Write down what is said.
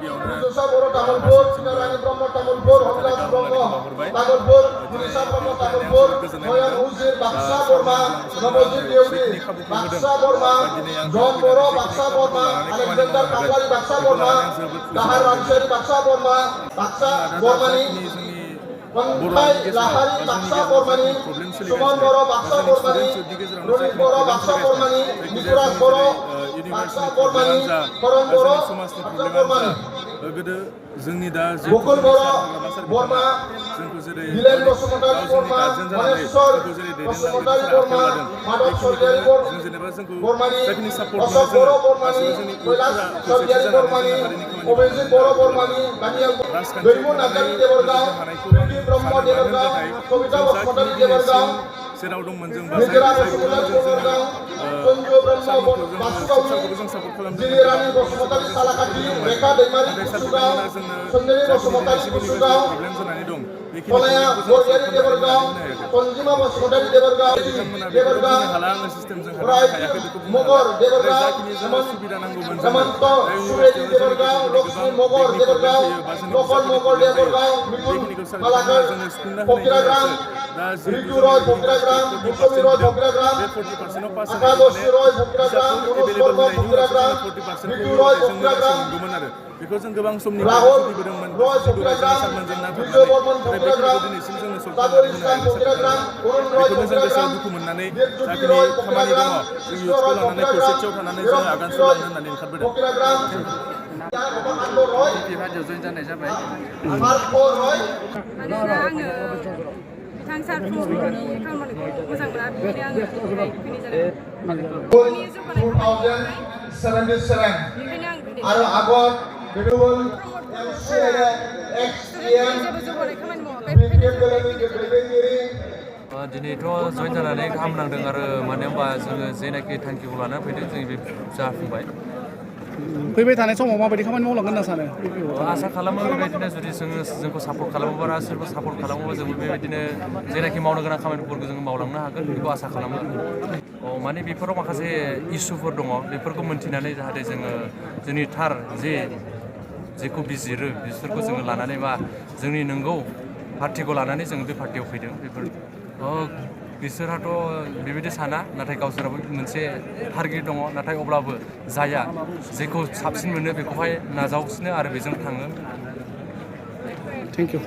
Josa Boro Tamulpur, Sinarani Brahma Tamulpur, Hamdas Brahma Tamulpur, Jurisa Brahma Tamulpur, Noyan Uzir Baksa Borma, Namojit Dewi, Baksa Borma, John Boro Baksa Borma, Alexander Kaplari Baksa Borma, Dahar Ramsari Baksa Borma, Baksa Bormani, Pentai Lahari Baksa Bormani, Suman Boro Baksa Bormani, Runik Boro Baksa Bormani, Nikuras Boro Baksa Bormani, Koron Boro Baksa Bormani, Bukul Boro Borma, Gilen Bosumotari Borma, Manesor Bosumotari Borma, Madok Soljari Bormani, Osok Boro Bormani, Koilas Soljari Bormani, Obezin Boro Bormani, Daniel Derimun Nagari Dewargaon, Widi Brahma Dewargaon, Kowita Bosumotari Dewargaon, Nigera Bosumotari Dewargaon, Tunjo Brahma Basugawi, Jilirani Bosumotari Salakati, Reka Demari Kusugaon, Sendiri Bosumotari Kusugaon, Kolaya Borjari Dewargaon, Konjima Bosumotari Dewargaon, Rai Mogor Dewargaon, Samanto Suredi Dewargaon, Lokshmi Mogor Dewargaon, Lokon Mogor Dewargaon, Mikun Malakar, Pokiragram, Ritu Roy Pokiragram, Bukomi Roy Pokiragram, Akadoshi Roy Pokiragram, Urus Borma Pokiragram, Ritu Roy Pokiragram, Rahul Roy Pokiragram, Ritu Borman Pokiragram, Tabur Islam Pokiragram, Urun Roy Pokiragram, Dirtuti Roy Pokiragram, Krishna Roy Pokiragram, Pokiragram, Robert Roy, Marco Roy, बिथां सारफोरनि खामानिखौ मोजां मोना बेनिखायनो आङो फैनाय जादों 2077 आरो आगत बेदुल एमसिएल एक्सएम जेबो जौगानाय खामानि मावाखै दिनैथ' जइन जानानै गाहाम नांदों आरो मानो होनबा जोङो जेनाखि थांखिखौ लानानै फैदों जों बे जाफुंबाय फैबाय थानाय समाव माबायदि खामानि मावलांगोन होनना सानो आसा खालामो बेबायदिनो जुदि जोंखौ सापर्ट खालामोबा सोरबा सापर्ट खालामोबा जोंबो बेबायदिनो जेनाखि मावनो गोनां खामानिफोरखौ जों मावलांनो हागोन बेखौ आसा खालामो माने बेफोराव माखासे इसुफोर दङ बेफोरखौ मोनथिनानै जाहाथे जोङो जोंनि थार जेखौ बिजिरो बिसोरखौ जोङो लानानै बा जोंनि नंगौ पार्टिखौ लानानै जों बे पार्टियाव फैदों बेफोर बिसोरहाथ' बेबायदि साना नाथाय गावसोराबो मोनसे टारगेट दङ नाथाय अब्लाबो जाया जेखौ साबसिन मोनो बेखौहाय नाजावसिनो आरो बेजों थाङो थेंक इउ